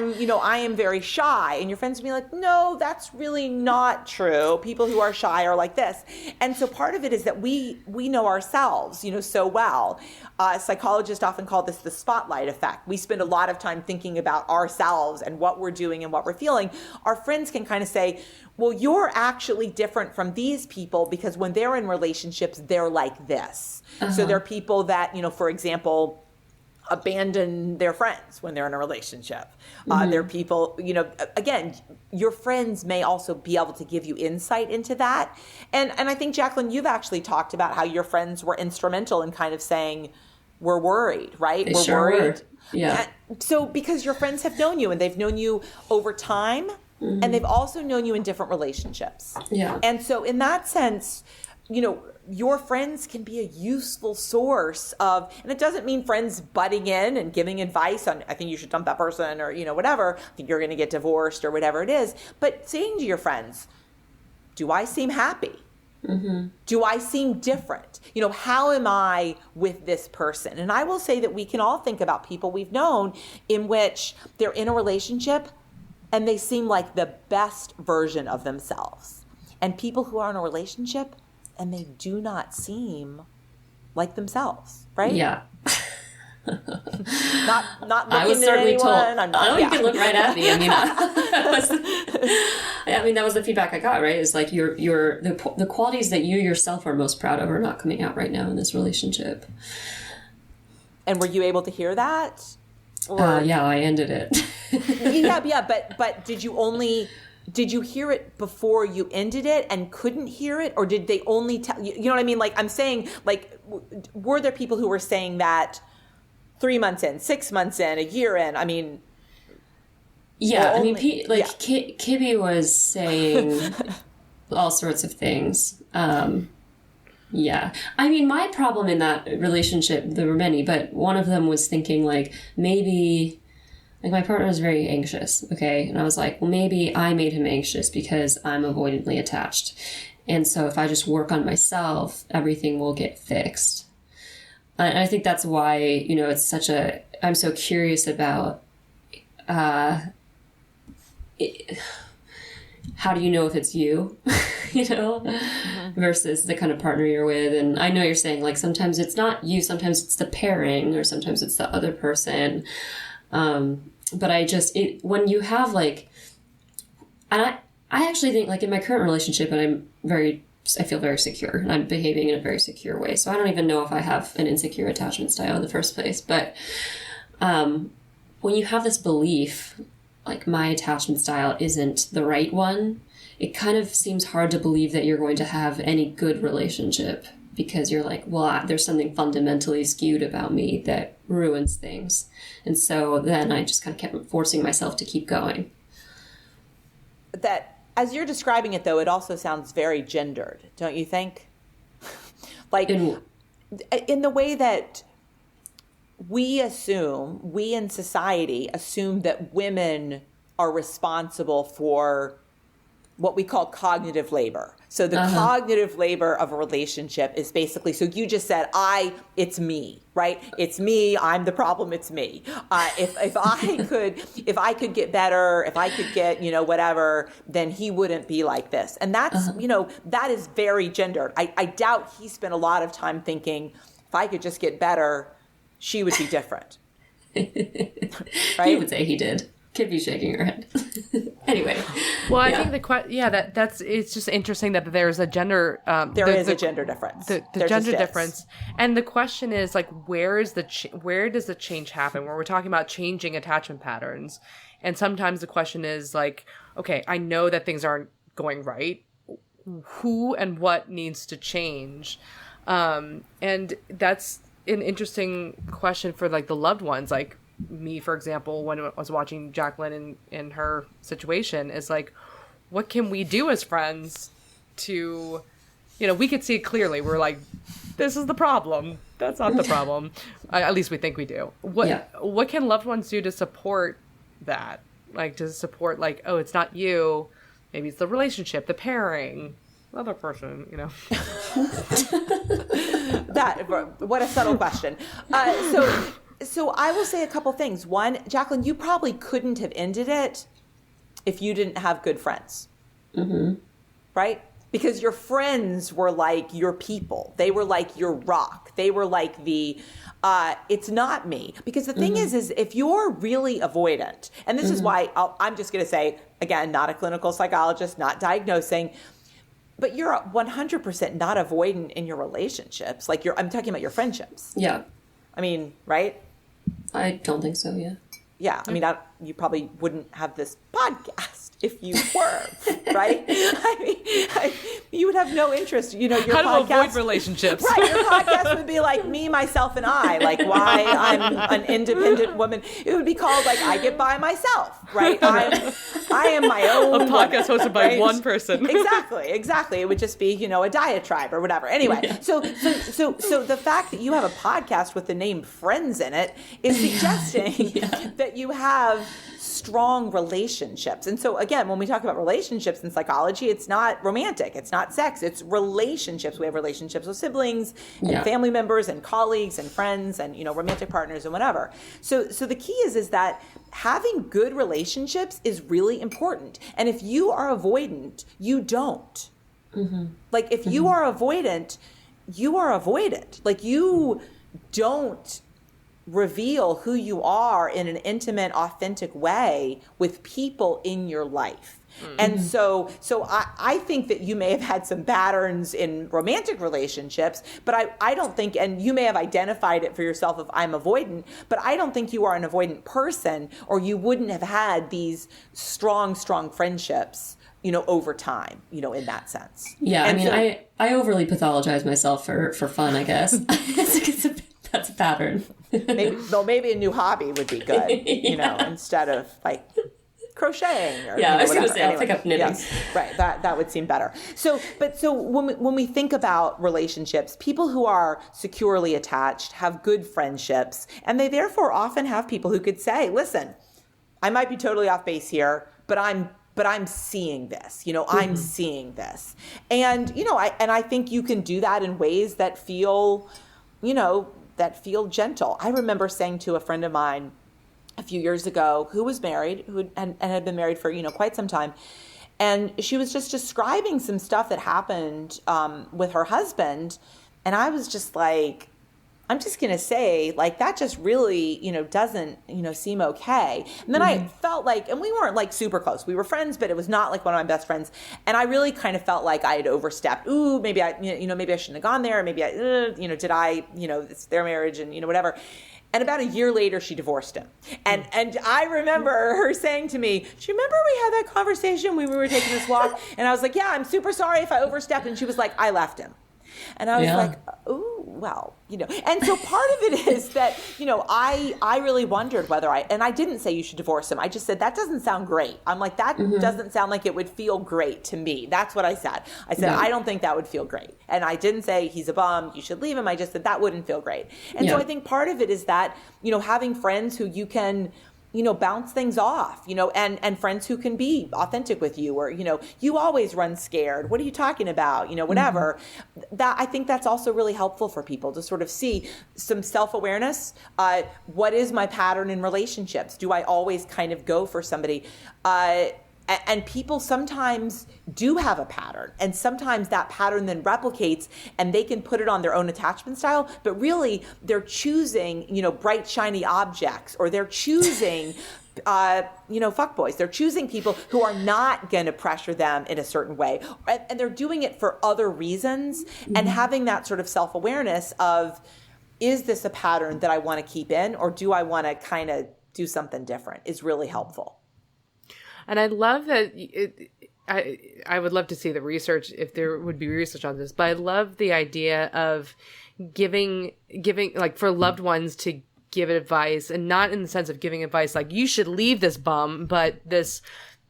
am very shy. And your friends will be like, no, that's really not true. People who are shy are like this. And so part of it is that we know ourselves, so well. Psychologists often call this the spotlight effect. We spend a lot of time thinking about ourselves and what we're doing and what we're feeling. Our friends can kind of say, well, you're actually different from these people because when they're in relationships, they're like this. So they're people that, for example, abandon their friends when they're in a relationship. They're people, again, your friends may also be able to give you insight into that. And I think, Jacqueline, you've actually talked about how your friends were instrumental in kind of saying, we're worried, right? We're worried. Yeah. So because your friends have known you and they've known you over time and they've also known you in different relationships. Yeah. And so in that sense, your friends can be a useful source of, and it doesn't mean friends butting in and giving advice on, I think you should dump that person or, whatever, I think you're going to get divorced or whatever it is. But saying to your friends, do I seem happy? Do I seem different? How am I with this person? And I will say that we can all think about people we've known in which they're in a relationship and they seem like the best version of themselves. And people who are in a relationship and they do not seem like themselves, right? Yeah. Not looking I was at certainly anyone. told. I'm not, You can look right at me. I mean, that was the feedback I got. Right? It's like the qualities that you yourself are most proud of are not coming out right now in this relationship. And were you able to hear that? Yeah, I ended it. yeah. But did you hear it before you ended it and couldn't hear it, or did they only tell you? You know what I mean? Like I'm saying, like, were there people who were saying that 3 months in, 6 months in, a year in? I mean, yeah. I mean, Kibby was saying all sorts of things. Yeah. I mean, my problem in that relationship, there were many, but one of them was thinking like maybe. Like my partner was very anxious, okay? And I was like, well, maybe I made him anxious because I'm avoidantly attached. And so if I just work on myself, everything will get fixed. And I think that's why, it's I'm so curious about how do you know if it's you, versus the kind of partner you're with. And I know you're saying like sometimes it's not you, sometimes it's the pairing, or sometimes it's the other person. But when you have like, and I actually think like in my current relationship, and I feel very secure and I'm behaving in a very secure way. So I don't even know if I have an insecure attachment style in the first place. But, when you have this belief, like my attachment style isn't the right one, it kind of seems hard to believe that you're going to have any good relationship. Because you're like, well, there's something fundamentally skewed about me that ruins things. And so then I just kind of kept forcing myself to keep going. That, as you're describing it, though, it also sounds very gendered, don't you think? Like, in the way that we in society assume that women are responsible for what we call cognitive labor. So the cognitive labor of a relationship is basically, so you just said, it's me, right? It's me, I'm the problem, it's me. If I could get better, if I could get, whatever, then he wouldn't be like this. And that's, that is very gendered. I doubt he spent a lot of time thinking, if I could just get better, she would be different. Right? He would say he did. Could be shaking her head. Anyway. Well, I think that's it's just interesting that there's a gender there is a gender difference. The gender difference, and the question is like where does the change happen? Where we're talking about changing attachment patterns, and sometimes the question is like, okay, I know that things aren't going right. Who and what needs to change? And that's an interesting question for like the loved ones, like. Me, for example, when I was watching Jacqueline in her situation, is like, what can we do as friends to, we could see it clearly. We're like, this is the problem. That's not the problem. At least we think we do. What can loved ones do to support that? Like to support like, oh, it's not you. Maybe it's the relationship, the pairing. other person, you know. What a subtle question. So I will say a couple things. One, Jacqueline, you probably couldn't have ended it if you didn't have good friends. Mm-hmm. Right? Because your friends were like your people. They were like your rock. They were like it's not me. Because the thing is if you're really avoidant, and this is why I'm just going to say, again, not a clinical psychologist, not diagnosing, but you're 100% not avoidant in your relationships. Like I'm talking about your friendships. Yeah. I mean, right? I don't think so, yeah. Yeah. I mean, you probably wouldn't have this podcast if you were, right? I mean, you would have no interest. You know, your how podcast, to avoid relationships. Right, your podcast would be like me, myself, and I, like why I'm an independent woman. It would be called like I get by myself, right? I am my own a podcast woman, hosted by right? one person. Exactly. It would just be, you know, a diatribe or whatever. Anyway, so the fact that you have a podcast with the name Friends in it is suggesting that you have strong relationships. And so again, when we talk about relationships in psychology, it's not romantic, it's not sex, it's relationships. We have relationships with siblings and family members and colleagues and friends and, you know, romantic partners and whatever. So the key is that having good relationships is really important. And if you are avoidant, you don't. Mm-hmm. Like if you are avoidant, you are avoidant. Like you don't reveal who you are in an intimate, authentic way with people in your life. Mm-hmm. And so I think that you may have had some patterns in romantic relationships, but I don't think, and you may have identified it for yourself if I'm avoidant, but I don't think you are an avoidant person, or you wouldn't have had these strong friendships, you know, over time, you know, in that sense. Yeah, and I mean, I overly pathologize myself for fun, I guess. That's a pattern. maybe a new hobby would be good, you know, instead of like crocheting or I was going to say, anyway, I'll pick up knitting. Yes, right, that would seem better. So when we think about relationships, people who are securely attached have good friendships, and they therefore often have people who could say, listen, I might be totally off base here, but I'm seeing this, you know, I'm seeing this. And, you know, I think you can do that in ways that feel, you know, gentle. I remember saying to a friend of mine a few years ago who was married, and had been married for, you know, quite some time. And she was just describing some stuff that happened with her husband. And I was just like, I'm just going to say, like, that just really, you know, doesn't, you know, seem okay. And then I felt like, and we weren't like super close. We were friends, but it was not like one of my best friends. And I really kind of felt like I had overstepped. Ooh, maybe maybe I shouldn't have gone there. Maybe you know, did I, you know, it's their marriage and, you know, whatever. And about a year later, she divorced him. And I remember her saying to me, do you remember we had that conversation when we were taking this walk? And I was like, yeah, I'm super sorry if I overstepped. And she was like, I left him. And I was like, oh, well, you know. And so part of it is that, you know, I really wondered whether and I didn't say you should divorce him. I just said, that doesn't sound great. I'm like, that doesn't sound like it would feel great to me. That's what I said. I said, I don't think that would feel great. And I didn't say he's a bum, you should leave him. I just said that wouldn't feel great. And so I think part of it is that, you know, having friends who you can, you know, bounce things off, you know, and friends who can be authentic with you, or, you know, you always run scared. What are you talking about? You know, whatever. That, I think that's also really helpful for people to sort of see some self-awareness. What is my pattern in relationships? Do I always kind of go for somebody? And people sometimes do have a pattern, and sometimes that pattern then replicates, and they can put it on their own attachment style, but really they're choosing, you know, bright, shiny objects, or they're choosing, you know, fuckboys. They're choosing people who are not going to pressure them in a certain way, and they're doing it for other reasons, and having that sort of self-awareness of, is this a pattern that I want to keep in, or do I want to kind of do something different, is really helpful. And I love that I would love to see the research, if there would be research on this, but I love the idea of giving like for loved ones to give advice, and not in the sense of giving advice like you should leave this bum, but this,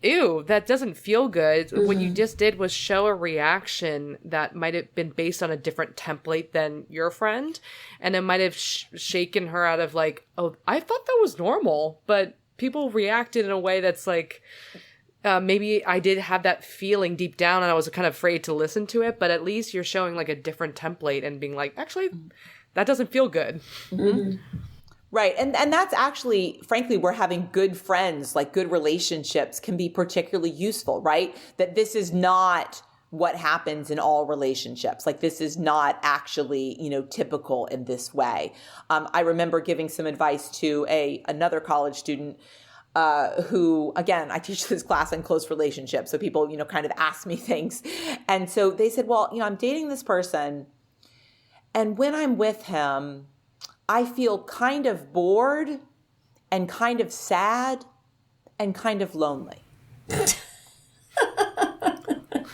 ew, that doesn't feel good. What you just did was show a reaction that might have been based on a different template than your friend. And it might have shaken her out of like, oh, I thought that was normal, but people reacted in a way that's like, maybe I did have that feeling deep down and I was kind of afraid to listen to it, but at least you're showing like a different template and being like, actually, that doesn't feel good. Mm-hmm. Right. And that's actually, frankly, where having good friends, like good relationships can be particularly useful, right? That this is not what happens in all relationships. Like this is not actually, typical in this way. I remember giving some advice to another college student who, again, I teach this class on close relationships. So people, kind of ask me things. And so they said, well, I'm dating this person. And when I'm with him, I feel kind of bored and kind of sad and kind of lonely.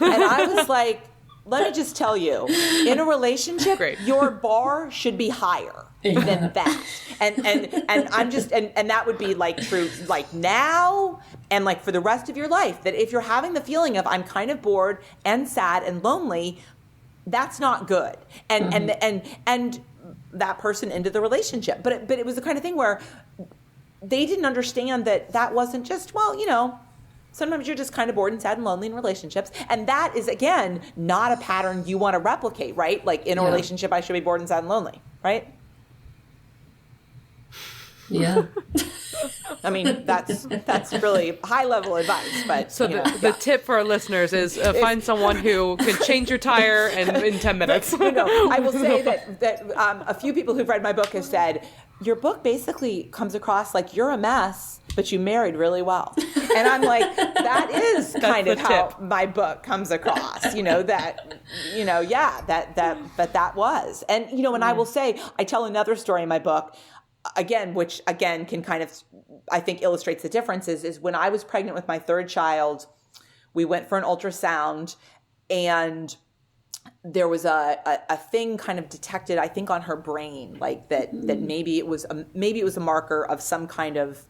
And I was like, let me just tell you, in a relationship, your bar should be higher than that. And I'm just, and that would be like true, like now and like for the rest of your life, that if you're having the feeling of I'm kind of bored and sad and lonely, that's not good. And that person ended the relationship. But it was the kind of thing where they didn't understand that wasn't just, sometimes you're just kind of bored and sad and lonely in relationships. And that is, again, not a pattern you want to replicate, right? Like in a relationship, I should be bored and sad and lonely, right? Yeah. I mean, that's really high level advice, but so the tip for our listeners is find someone who can change your tire in 10 minutes. I will say that a few people who've read my book have said, your book basically comes across like you're a mess, but you married really well. And I'm like, that is kind of how my book comes across, that was. And, and I will say, I tell another story in my book, again, which again can kind of, I think illustrates the differences, is when I was pregnant with my third child, we went for an ultrasound and there was a thing kind of detected, I think, on her brain, like that maybe it was a marker of some kind of,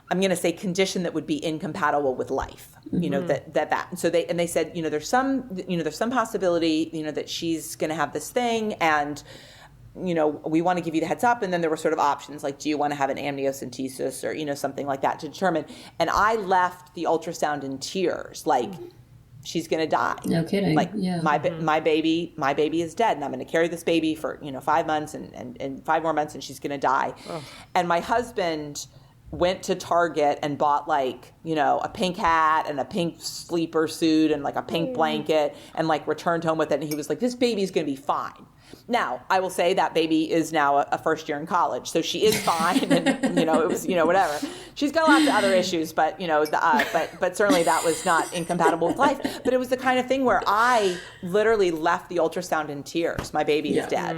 I'm going to say, condition that would be incompatible with life. That. And so they said, there's some possibility, that she's going to have this thing, and we want to give you the heads up. And then there were sort of options like, do you want to have an amniocentesis or, something like that to determine. And I left the ultrasound in tears, like, she's going to die. No kidding. Like my baby is dead, and I'm going to carry this baby for, 5 months and 5 more months, and she's going to die. Oh. And my husband went to Target and bought like, a pink hat and a pink sleeper suit and like a pink blanket, and like returned home with it. And he was like, this baby's going to be fine. Now, I will say that baby is now a first year in college, so she is fine, and it was whatever. She's got lots of other issues, but but certainly that was not incompatible with life. But it was the kind of thing where I literally left the ultrasound in tears. My baby is dead,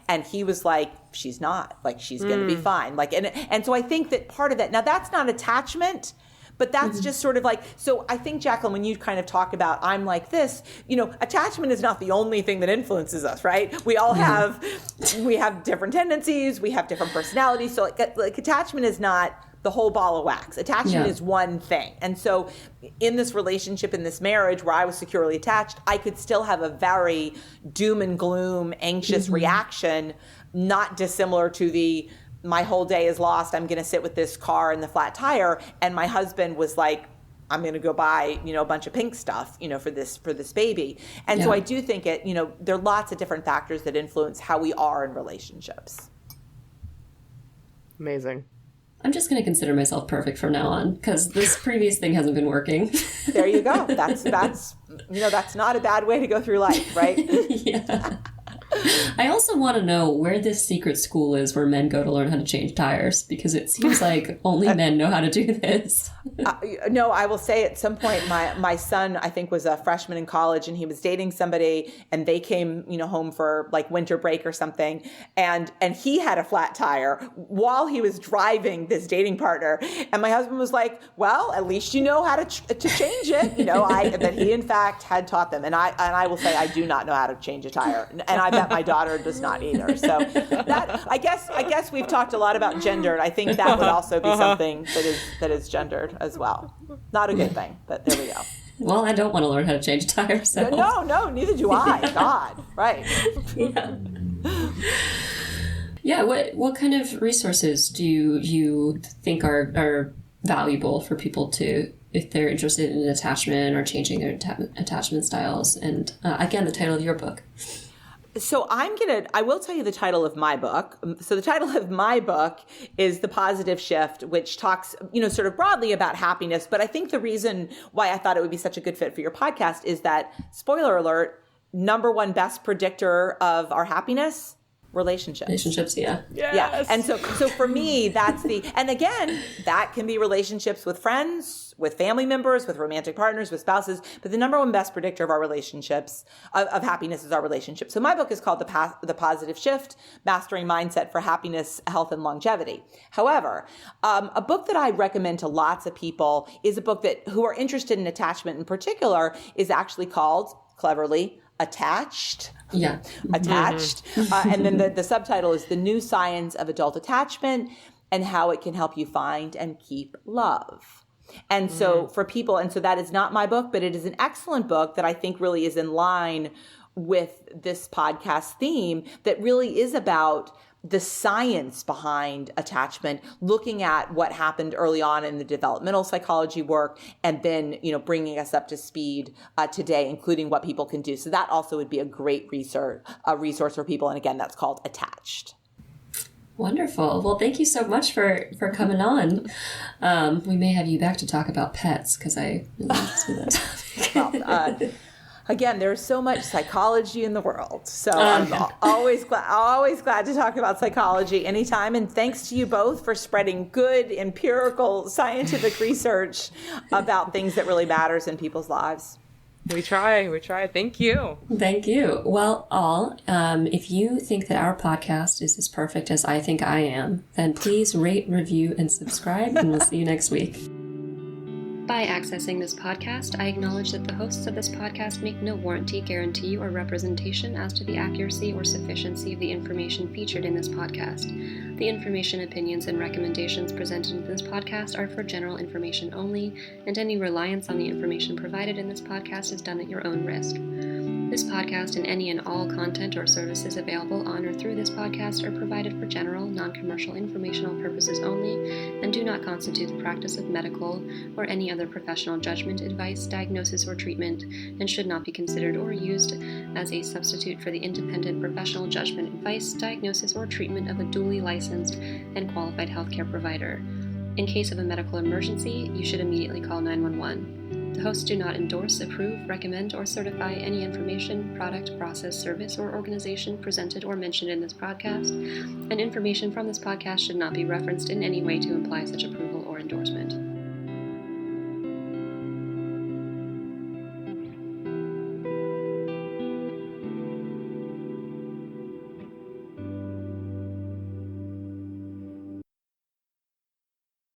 and he was like, she's not, like, she's going to be fine, like, and so I think that part of that, now that's not attachment. But that's just sort of like, so I think, Jacqueline, when you kind of talk about I'm like this, attachment is not the only thing that influences us, right? We all have different tendencies, we have different personalities. So like attachment is not the whole ball of wax. Attachment is one thing. And so in this relationship, in this marriage where I was securely attached, I could still have a very doom and gloom, anxious reaction, not dissimilar to my whole day is lost, I'm going to sit with this car and the flat tire. And my husband was like, I'm going to go buy, a bunch of pink stuff, for this baby. And so I do think there are lots of different factors that influence how we are in relationships. Amazing. I'm just going to consider myself perfect from now on, because this previous thing hasn't been working. There you go. That's not a bad way to go through life, right? Yeah. I also want to know where this secret school is where men go to learn how to change tires, because it seems like only men know how to do this. No, I will say at some point my son, I think, was a freshman in college, and he was dating somebody, and they came, home for like winter break or something. And he had a flat tire while he was driving this dating partner. And my husband was like, well, at least you know how to change it. That he in fact had taught them. And I will say I do not know how to change a tire. And I bet my daughter does not either. So that, I guess we've talked a lot about gender, and I think that would also be something that is gendered as well. Not a good thing, but there we go. Well, I don't want to learn how to change a tire. So. No, neither do I. God, right. Yeah. What kind of resources do you think are valuable for people to if they're interested in attachment or changing their attachment styles. And again, the title of your book. So I will tell you the title of my book. So the title of my book is The Positive Shift, which talks, sort of broadly about happiness. But I think the reason why I thought it would be such a good fit for your podcast is that, spoiler alert, number one best predictor of our happiness, relationships. Yes. Yeah. And so for me, and again, that can be relationships with friends, with family members, with romantic partners, with spouses. But the number one best predictor of our relationships, of happiness, is our relationship. So my book is called The Positive Shift, Mastering Mindset for Happiness, Health, and Longevity. However, a book that I recommend to lots of people is a book who are interested in attachment in particular is actually called, cleverly, Attached. Yeah. Attached. And then the subtitle is The New Science of Adult Attachment and How It Can Help You Find and Keep Love. And so for people, and so that is not my book, but it is an excellent book that I think really is in line with this podcast theme that really is about the science behind attachment, looking at what happened early on in the developmental psychology work, and then, bringing us up to speed today, including what people can do. So that also would be a great resource for people. And again, that's called Attached. Wonderful. Well, thank you so much for coming on. We may have you back to talk about pets because I really interested in that topic. Again, there's so much psychology in the world. So I'm always glad to talk about psychology anytime. And thanks to you both for spreading good, empirical, scientific research about things that really matters in people's lives. We try. Thank you. Thank you. Well, if you think that our podcast is as perfect as I think I am, then please rate, review, and subscribe, and we'll see you next week. By accessing this podcast, I acknowledge that the hosts of this podcast make no warranty, guarantee, or representation as to the accuracy or sufficiency of the information featured in this podcast. The information, opinions, and recommendations presented in this podcast are for general information only, and any reliance on the information provided in this podcast is done at your own risk. This podcast and any and all content or services available on or through this podcast are provided for general, non-commercial informational purposes only and do not constitute the practice of medical or any other professional judgment, advice, diagnosis, or treatment, and should not be considered or used as a substitute for the independent professional judgment, advice, diagnosis, or treatment of a duly licensed and qualified healthcare provider. In case of a medical emergency, you should immediately call 911. The hosts do not endorse, approve, recommend, or certify any information, product, process, service, or organization presented or mentioned in this podcast, and information from this podcast should not be referenced in any way to imply such approval or endorsement.